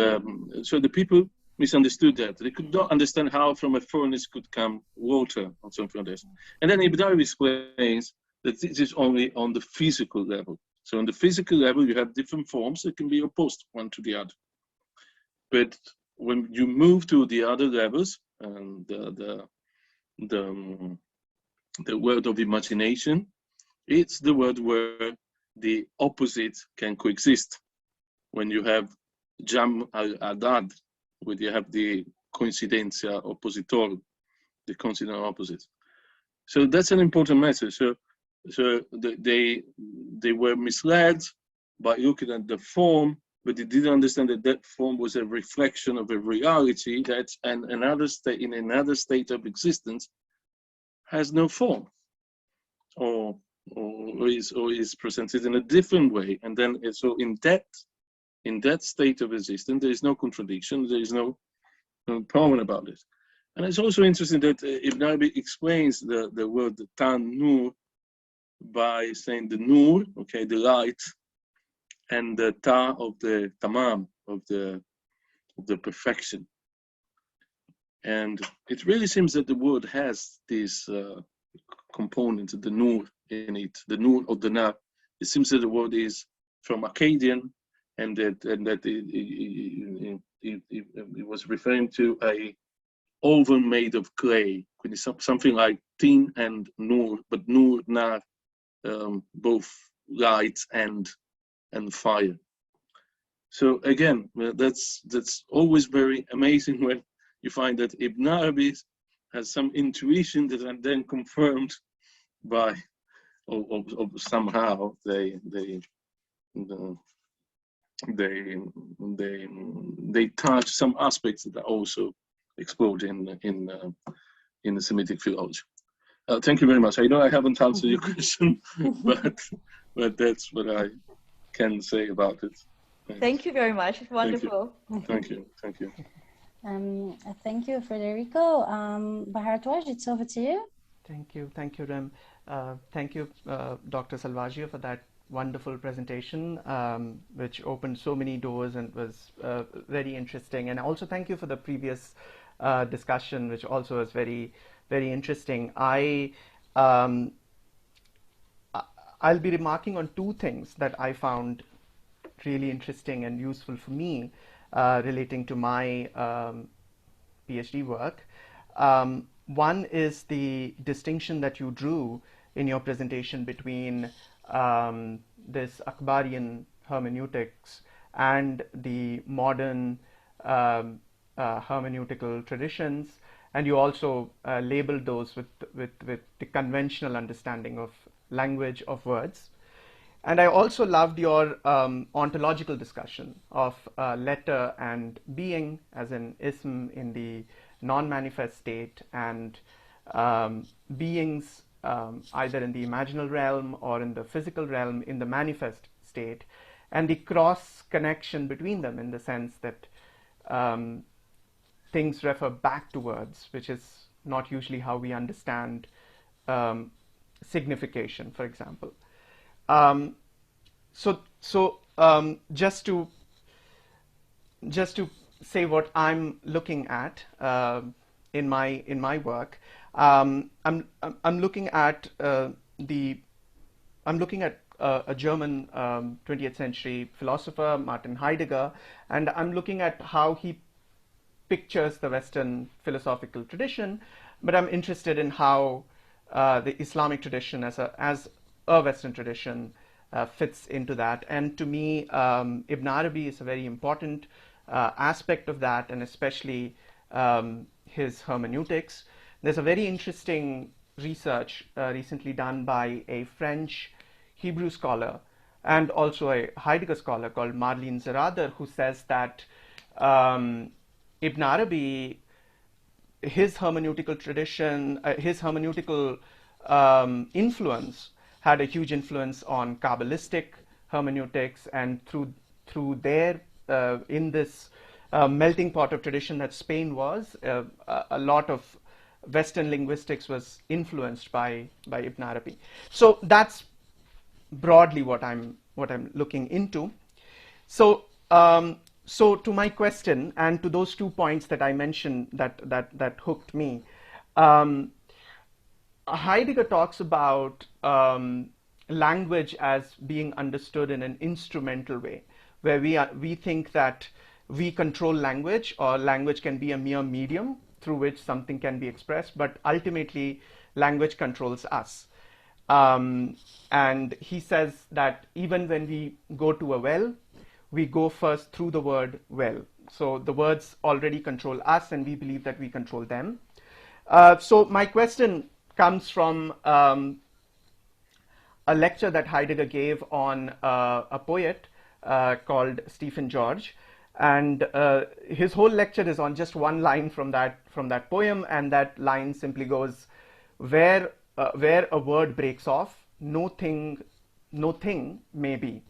Speaker 3: so the people misunderstood that. They could not understand how from a furnace could come water or something like this. And then Ibn Arabi explains that this is only on the physical level. So on the physical level, you have different forms that can be opposed one to the other. But when you move to the other levels, the world of imagination, it's the world where the opposite can coexist. When you have Jam al-Adad, where you have the coincidencia oppositor, the coincident opposite. So that's an important message. So they were misled by looking at the form, but they didn't understand that that form was a reflection of a reality that in another state of existence has no form, or is presented in a different way. And then so in that state of existence, there is no contradiction, there is no problem about it. And it's also interesting that Ibn Arabi explains the word tan-nur by saying the nur, okay, the light, and the ta of the tamam, of the perfection. And it really seems that the word has this component, the nur in it, the nur of the na. It seems that the word is from Akkadian, and that it was referring to a oven made of clay, something like tin and nur, but nur, nar, both light and fire. So again, that's always very amazing when you find that Ibn Arabi has some intuition that are then confirmed by, or somehow they touch some aspects that are also explored in the Semitic philology. Thank you very much. I know I haven't answered your question, but that's what I can say about it. Thanks.
Speaker 4: Thank you very much. It's wonderful.
Speaker 3: Thank you. Thank you.
Speaker 2: Thank you, Federico. Bharatwaj, it's over to you.
Speaker 5: Thank you, Rem. Thank you, Dr. Salvaggio, for that wonderful presentation, which opened so many doors and was very interesting. And also thank you for the previous discussion, which also was very, very interesting. I'll be remarking on two things that I found really interesting and useful for me relating to my PhD work. One is the distinction that you drew in your presentation between this Akbarian hermeneutics and the modern hermeneutical traditions, and you also labeled those with the conventional understanding of language of words. And I also loved your ontological discussion of letter and being, as in ism in the non-manifest state, and beings either in the imaginal realm or in the physical realm in the manifest state, and the cross connection between them in the sense that things refer back to words, which is not usually how we understand signification, for example. Just to say what I'm looking at in my work, I'm looking at a German 20th century philosopher, Martin Heidegger, and I'm looking at how he pictures the Western philosophical tradition, but I'm interested in how the Islamic tradition as a Western tradition fits into that. And to me, Ibn Arabi is a very important aspect of that, and especially his hermeneutics. There's a very interesting research recently done by a French Hebrew scholar and also a Heidegger scholar called Marlene Zerader, who says that Ibn Arabi, his hermeneutical tradition, his hermeneutical influence had a huge influence on Kabbalistic hermeneutics, and through their in this melting pot of tradition that Spain was, a lot of Western linguistics was influenced by Ibn Arabi. So that's broadly what I'm looking into. So to my question and to those 2 points that I mentioned that hooked me, Heidegger talks about language as being understood in an instrumental way, where we think that we control language, or language can be a mere medium through which something can be expressed, but ultimately language controls us. And he says that even when we go to a well, we go first through the word well. So the words already control us, and we believe that we control them. So my question comes from a lecture that Heidegger gave on a poet called Stephen George, and his whole lecture is on just one line from that poem, and that line simply goes, where a word breaks off, no thing may be.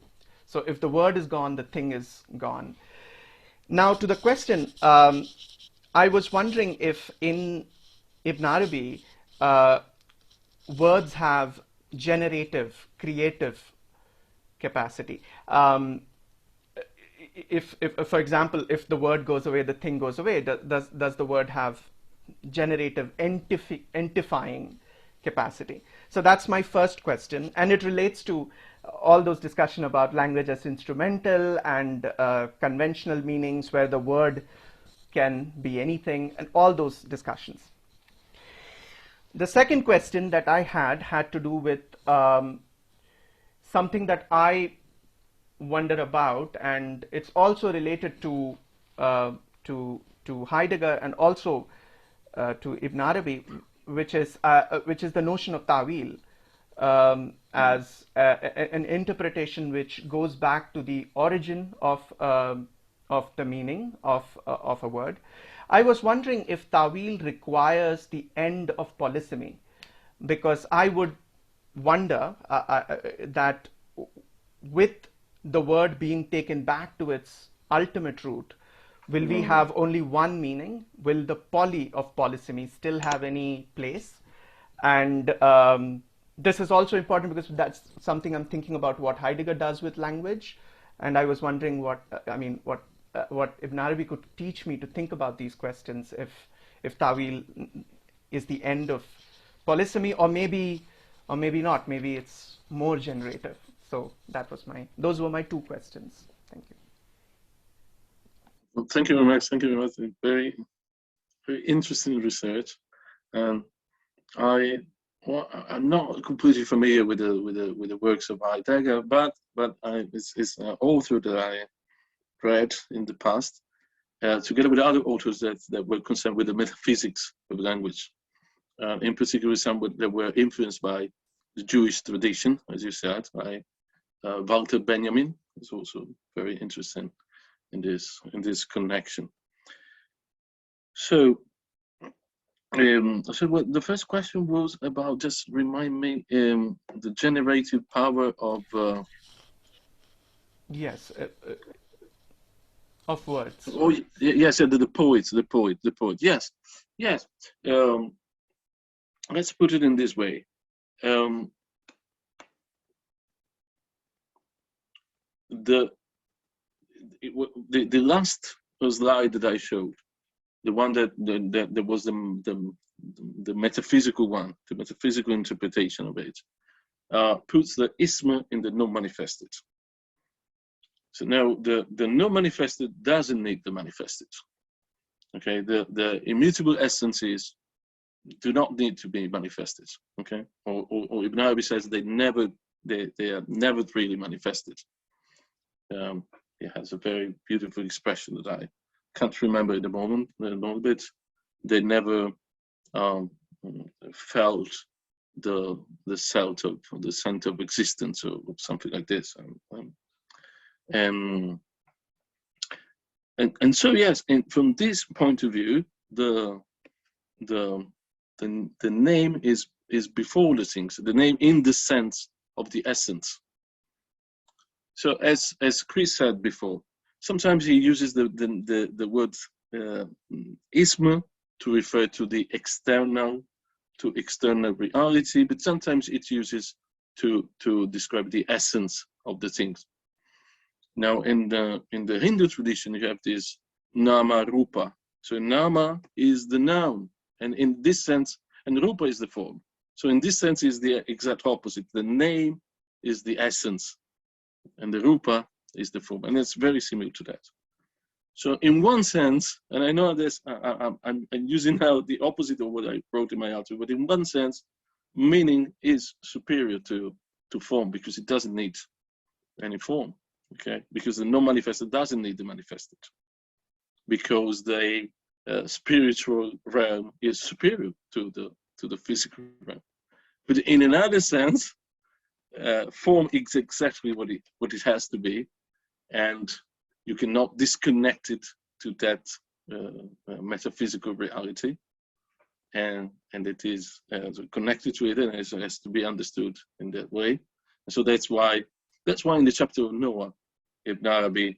Speaker 5: So if the word is gone, the thing is gone. Now to the question, I was wondering if in Ibn Arabi words have generative, creative capacity. If, for example, if the word goes away, the thing goes away, does the word have generative, entifying capacity? So that's my first question, and it relates to all those discussion about language as instrumental and conventional meanings where the word can be anything, and all those discussions. The second question that I had to do with something that I wonder about, and it's also related to Heidegger and also to Ibn Arabi, which is the notion of ta'wil as an interpretation which goes back to the origin of the meaning of a word. I was wondering if ta'wil requires the end of polysemy, because I would wonder that with the word being taken back to its ultimate root, will we have only one meaning? Will the poly of polysemy still have any place? And this is also important because that's something I'm thinking about what Heidegger does with language. And I was wondering what Ibn Arabi could teach me to think about these questions if Tawil is the end of polysemy, or maybe not. Maybe it's more generative. So those were my two questions. Thank you.
Speaker 3: Well, thank you very much. Thank you very much. Very, very interesting research. And I'm not completely familiar with the works of Heidegger, but it's an author that I read in the past, together with other authors that were concerned with the metaphysics of language. In particular, some that were influenced by the Jewish tradition, as you said, by Walter Benjamin. Is also very interesting in this connection. So, the first question was about, just remind me, the generative power of
Speaker 5: yes, of words.
Speaker 3: Oh yes, the poet. Yes. Let's put it in this way. The last slide that I showed, the one that was the metaphysical one, the metaphysical interpretation of it, puts the isma in the non-manifested. So now the non-manifested doesn't need the manifested. Okay, the immutable essences do not need to be manifested. Okay, or Ibn Arabi says they are never really manifested. He has a very beautiful expression that I can't remember at the moment, but they never felt the center of existence, or something like this. And so yes, and from this point of view, the name is before the things. The name in the sense of the essence. So as Chris said before, sometimes he uses the word isma to refer to the external reality, but sometimes it uses to describe the essence of the things. Now in the Hindu tradition, you have this nama rupa. So nama is the noun, and in this sense, and rupa is the form. So in this sense is the exact opposite. The name is the essence, and the rupa is the form, and it's very similar to that. So in one sense, and I know this, I'm using now the opposite of what I wrote in my article, but in one sense, meaning is superior to form, because it doesn't need any form. Okay, because the non-manifested doesn't need the manifested, because the spiritual realm is superior to the physical realm. But in another sense, form is exactly what it has to be, and you cannot disconnect it to that metaphysical reality, and it is connected to it, and it has to be understood in that way. And so that's why in the chapter of Noah, Ibn Arabi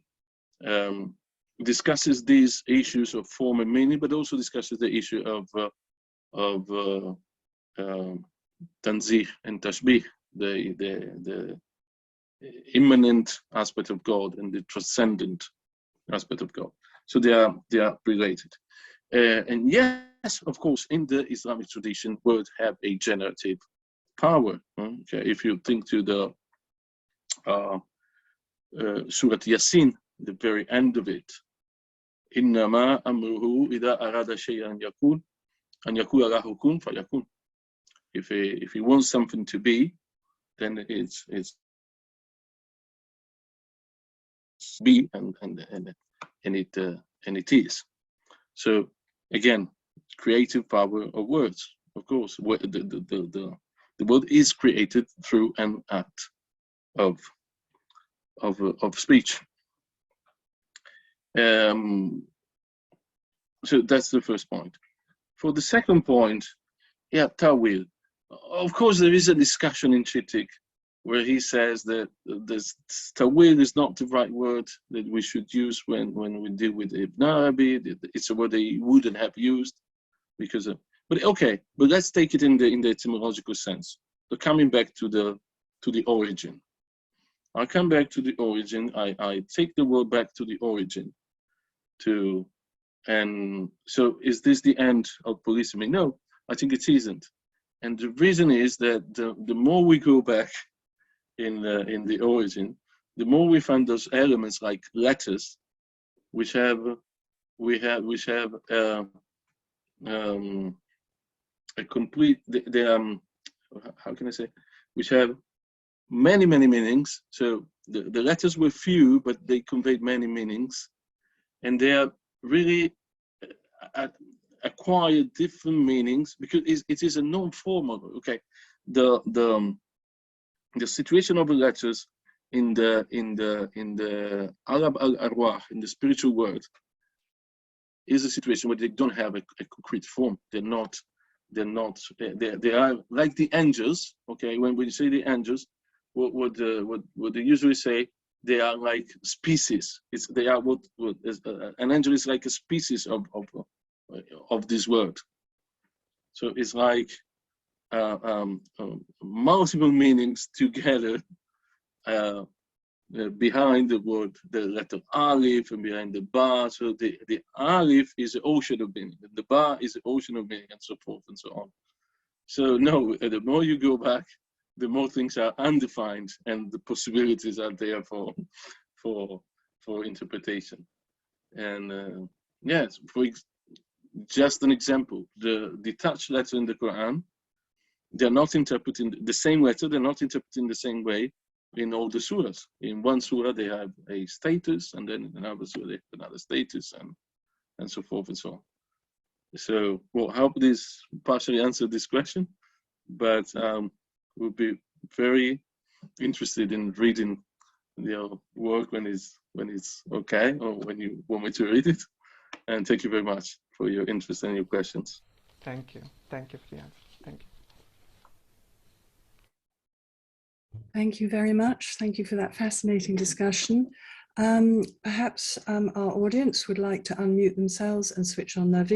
Speaker 3: discusses these issues of form and meaning, but also discusses the issue of tanzih and tashbih, the immanent aspect of God and the transcendent aspect of God. So they are related. And yes, of course, in the Islamic tradition, words have a generative power. Okay, if you think to the Surah Yasin, the very end of it, إِنَّمَا أَمْرُهُ إِذَا أَرَادَ شَيْئًا يَكُونَ أَنْ يَقُولَ لَهُ كُنْ فَيَكُونَ. If he wants something to be, then it's be, and it is. So again, creative power of words. Of course, the word is created through an act of speech. So that's the first point. For the second point, yeah, Tawil. of course, there is a discussion in Chittik where he says that tawil is not the right word that we should use when we deal with Ibn Arabi. It's a word that he wouldn't have used because of, but okay, but let's take it in the etymological sense. So coming back to the origin. I come back to the origin, I take the word back to the origin and so is this the end of polysemy? No, I think it isn't. And the reason is that the more we go back in the origin, the more we find those elements like letters, which have a complete how can I say, which have many meanings. So the letters were few, but they conveyed many meanings, and they are really acquired different meanings because it is a non-formal. Okay, the situation of the letters in the Arab al-Arwah, in the spiritual world, is a situation where they don't have a concrete form. They are like the angels. Okay, when we say the angels, what they usually say, they are like species. They are what an angel is like a species of this world. So it's like multiple meanings together behind the word, the letter Alif, and behind the Ba. So the Alif is the ocean of meaning, and the Ba is the ocean of meaning, and so forth and so on. So no, the more you go back, the more things are undefined, and the possibilities are there for interpretation. And yes, just an example, the detached letter in the Quran, they're not interpreting the same letter, they're not interpreting the same way in all the surahs. In one surah, they have a status, and then in another surah, they have another status, and so forth and so on. So, well, I hope this partially answered this question, but we'll be very interested in reading your work when it's okay, or when you want me to read it. And thank you very much for your interest and your questions.
Speaker 5: Thank you. Thank you for the answer. Thank you.
Speaker 1: Thank you very much. Thank you for that fascinating discussion. Perhaps our audience would like to unmute themselves and switch on their video.